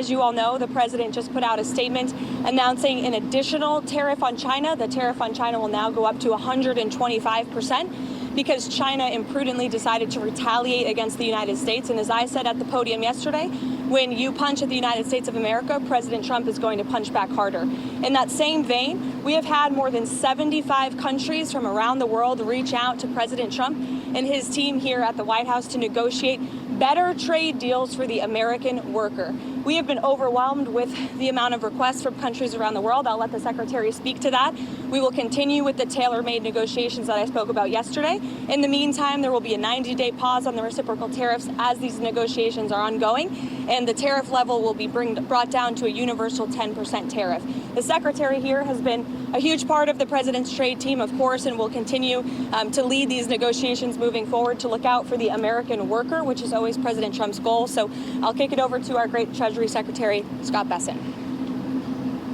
As you all know, the president just put out a statement announcing an additional tariff on China. The tariff on China will now go up to 125% because China imprudently decided to retaliate against the United States. And as I said at the podium yesterday, when you punch at the United States of America, President Trump is going to punch back harder. In that same vein, we have had more than 75 countries from around the world reach out to President Trump and his team here at the White House to negotiate better trade deals for the American worker. We have been overwhelmed with the amount of requests from countries around the world. I'll let the Secretary speak to that. We will continue with the tailor-made negotiations that I spoke about yesterday. In the meantime, there will be a 90-day pause on the reciprocal tariffs as these negotiations are ongoing, and the tariff level will be brought down to a universal 10% tariff. The Secretary here has been a huge part of the President's trade team, of course, and will continue to lead these negotiations moving forward to look out for the American worker, which is always President Trump's goal. So I'll kick it over to our great Treasury Secretary, Scott Bessent.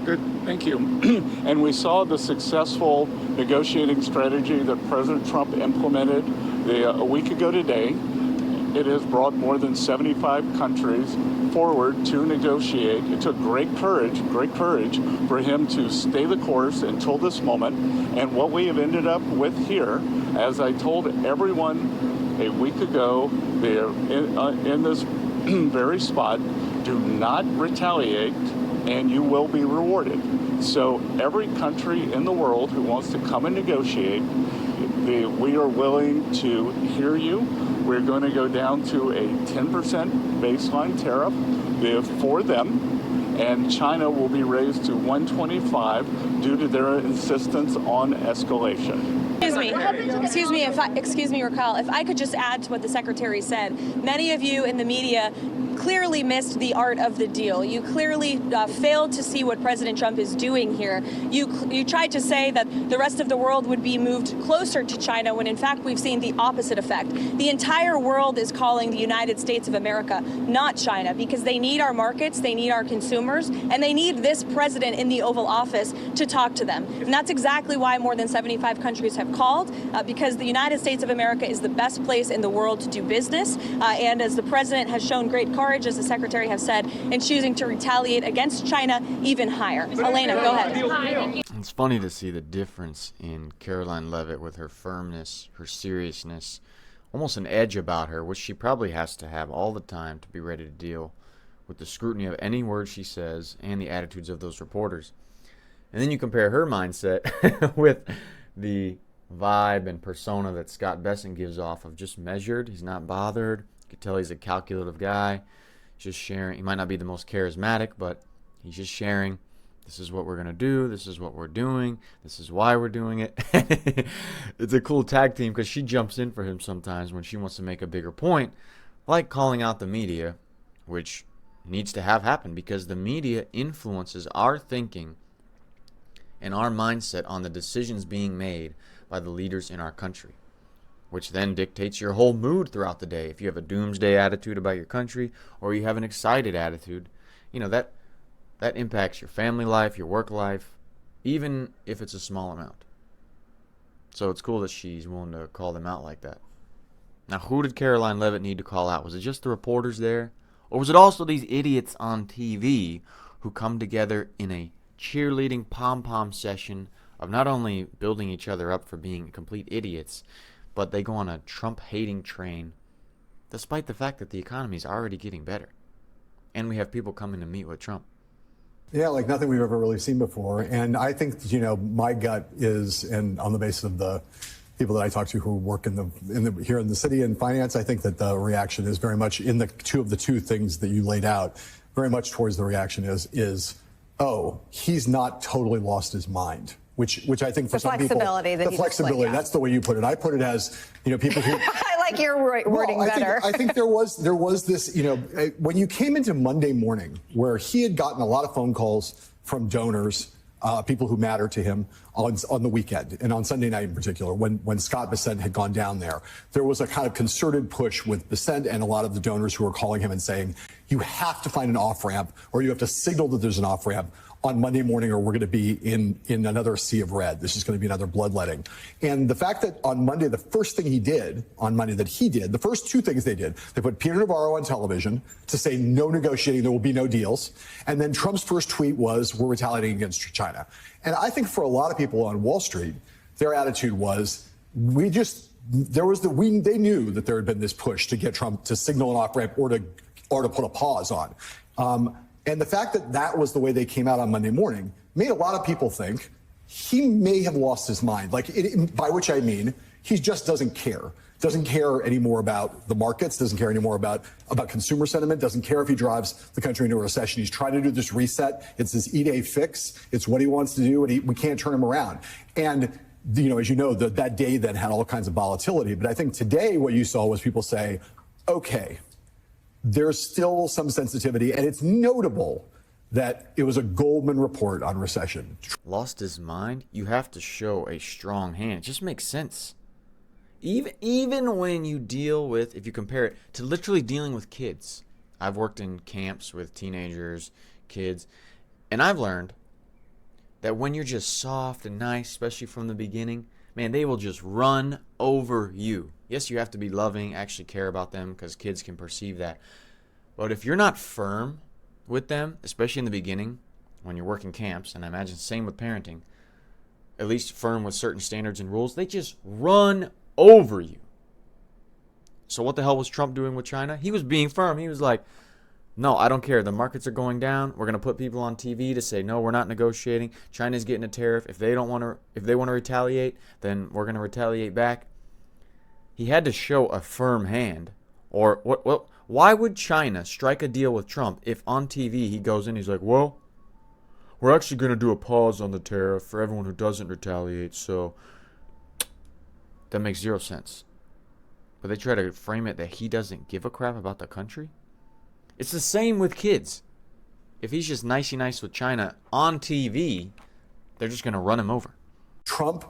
Good, thank you. And we saw the successful negotiating strategy that President Trump implemented a week ago today. It has brought more than 75 countries forward to negotiate. It took great courage for him to stay the course until this moment. And what we have ended up with here, as I told everyone a week ago, they're in this very spot, do not retaliate and you will be rewarded. So every country in the world who wants to come and negotiate, we are willing to hear you. We're going to go down to a 10% baseline tariff for them, and China will be raised to 125 due to their insistence on escalation. Excuse me, Raquel, if I could just add to what the Secretary said. Many of you in the media clearly missed the art of the deal. You clearly failed to see what President Trump is doing here. You tried to say that the rest of the world would be moved closer to China when in fact we've seen the opposite effect. The entire world is calling the United States of America, not China, because they need our markets, they need our consumers, and they need this president in the Oval Office to talk to them. And that's exactly why more than 75 countries have called, because the United States of America is the best place in the world to do business. And as the president has shown great courage, as the Secretary has said, in choosing to retaliate against China even higher. Elena, go ahead. It's funny to see the difference in Karoline Leavitt with her firmness, her seriousness, almost an edge about her, which she probably has to have all the time to be ready to deal with the scrutiny of any word she says and the attitudes of those reporters. And then you compare her mindset with the vibe and persona that Scott Bessent gives off of just measured. He's not bothered. You can tell he's a calculative guy. He's just sharing. He might not be the most charismatic, but he's just sharing. This is what we're going to do. This is what we're doing. This is why we're doing it. It's a cool tag team because she jumps in for him sometimes when she wants to make a bigger point, like calling out the media, which needs to have happen because the media influences our thinking and our mindset on the decisions being made by the leaders in our country, which then dictates your whole mood throughout the day. If you have a doomsday attitude about your country or you have an excited attitude, you know, that impacts your family life, your work life, even if it's a small amount. So it's cool that she's willing to call them out like that. Now, who did Karoline Leavitt need to call out? Was it just the reporters there? Or was it also these idiots on TV who come together in a cheerleading pom-pom session of not only building each other up for being complete idiots, but they go on a Trump-hating train, despite the fact that the economy is already getting better. And we have people coming to meet with Trump. Yeah, like nothing we've ever really seen before. And I think, you know, my gut is, and on the basis of the people that I talk to who work here in the city in finance, I think that the reaction is very much in the two things that you laid out, very much towards the reaction is, oh, he's not totally lost his mind. Which I think for some people, the flexibility, that's the way you put it. I put it as, you know, people who... I like your wording better. I think there was this, you know, when you came into Monday morning where he had gotten a lot of phone calls from donors, people who matter to him on the weekend and on Sunday night in particular, when Scott Bessent had gone down there was a kind of concerted push with Bessent and a lot of the donors who were calling him and saying, you have to find an off-ramp or you have to signal that there's an off-ramp on Monday morning, or we're going to be in another sea of red. This is going to be another bloodletting. And the fact that on Monday, the first thing he did on Monday the first two things they did, they put Peter Navarro on television to say no negotiating, there will be no deals. And then Trump's first tweet was, we're retaliating against China. And I think for a lot of people on Wall Street, their attitude was, they knew that there had been this push to get Trump to signal an off-ramp or to put a pause on. And the fact that that was the way they came out on Monday morning made a lot of people think he may have lost his mind. By which I mean, he just doesn't care. Doesn't care anymore about the markets, doesn't care anymore about consumer sentiment, doesn't care if he drives the country into a recession. He's trying to do this reset. It's his E-Day fix. It's what he wants to do, and we can't turn him around. And, as you know, that day then had all kinds of volatility. But I think today what you saw was people say, okay, there's still some sensitivity, and it's notable that it was a Goldman report on recession. Lost his mind? You have to show a strong hand. It just makes sense. Even when you deal with, if you compare it to literally dealing with kids. I've worked in camps with teenagers, kids, and I've learned that when you're just soft and nice, especially from the beginning, man, they will just run over you. Yes, you have to be loving, actually care about them, because kids can perceive that. But if you're not firm with them, especially in the beginning, when you're working camps, and I imagine same with parenting, at least firm with certain standards and rules, they just run over you. So what the hell was Trump doing with China? He was being firm. He was like, no, I don't care. The markets are going down. We're going to put people on TV to say, no, we're not negotiating. China's getting a tariff. If they want to retaliate, then we're going to retaliate back. He had to show a firm hand. Or why would China strike a deal with Trump if on TV he goes in, he's like, well, we're actually going to do a pause on the tariff for everyone who doesn't retaliate. So that makes zero sense. But they try to frame it that he doesn't give a crap about the country. It's the same with kids. If he's just nicey nice with China on TV, they're just going to run him over. Trump,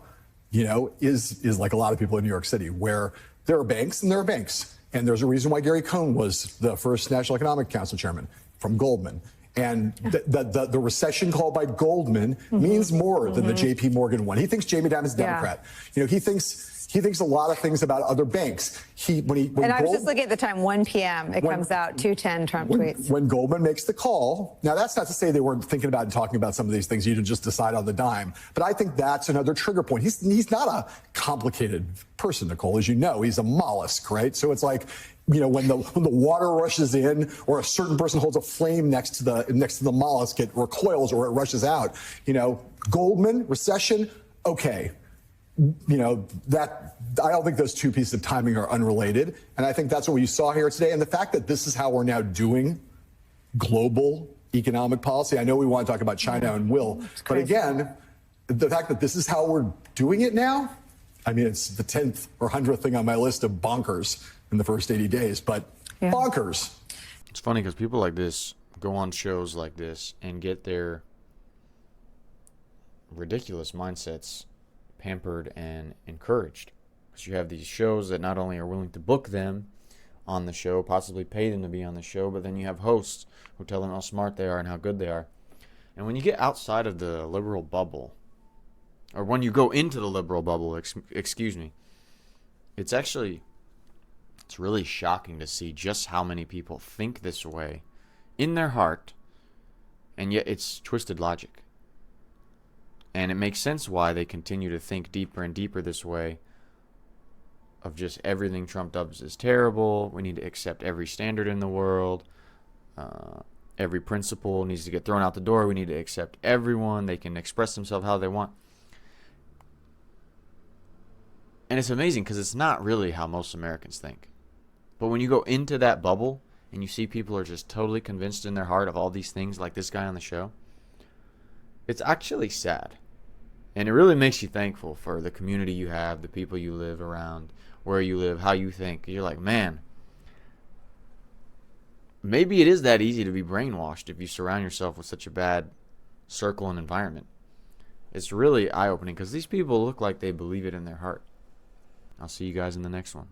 is like a lot of people in New York City, where there are banks and there are banks. And there's a reason why Gary Cohn was the first National Economic Council chairman from Goldman. And the recession called by Goldman means more than the J.P. Morgan one. He thinks Jamie Dimon's a Democrat. He thinks a lot of things about other banks. I was just looking at the time, 1 p.m. It comes out, 2:10 Trump tweets. When Goldman makes the call, now that's not to say they weren't thinking about and talking about some of these things. You didn't just decide on the dime. But I think that's another trigger point. He's not a complicated person, Nicole, as you know. He's a mollusk, right? So it's like, when the water rushes in, or a certain person holds a flame next to the mollusk, it recoils or it rushes out. Goldman, recession, okay. That I don't think those two pieces of timing are unrelated. And I think that's what we saw here today. And the fact that this is how we're now doing global economic policy. I know we want to talk about China and will, but again, the fact that this is how we're doing it now, I mean, it's the 10th or 100th thing on my list of bonkers in the first 80 days, but bonkers. It's funny because people like this go on shows like this and get their ridiculous mindsets pampered and encouraged, because you have these shows that not only are willing to book them on the show, possibly pay them to be on the show, but then you have hosts who tell them how smart they are and how good they are. And when you get outside of the liberal bubble, or when you go into the liberal bubble, excuse me, it's really shocking to see just how many people think this way in their heart, and yet it's twisted logic. And it makes sense why they continue to think deeper and deeper this way, of just everything Trump does is terrible. We need to accept every standard in the world. Every principle needs to get thrown out the door. We need to accept everyone. They can express themselves how they want. And it's amazing because it's not really how most Americans think. But when you go into that bubble and you see people are just totally convinced in their heart of all these things, like this guy on the show, it's actually sad. And it really makes you thankful for the community you have, the people you live around, where you live, how you think. You're like, man, maybe it is that easy to be brainwashed if you surround yourself with such a bad circle and environment. It's really eye-opening because these people look like they believe it in their heart. I'll see you guys in the next one.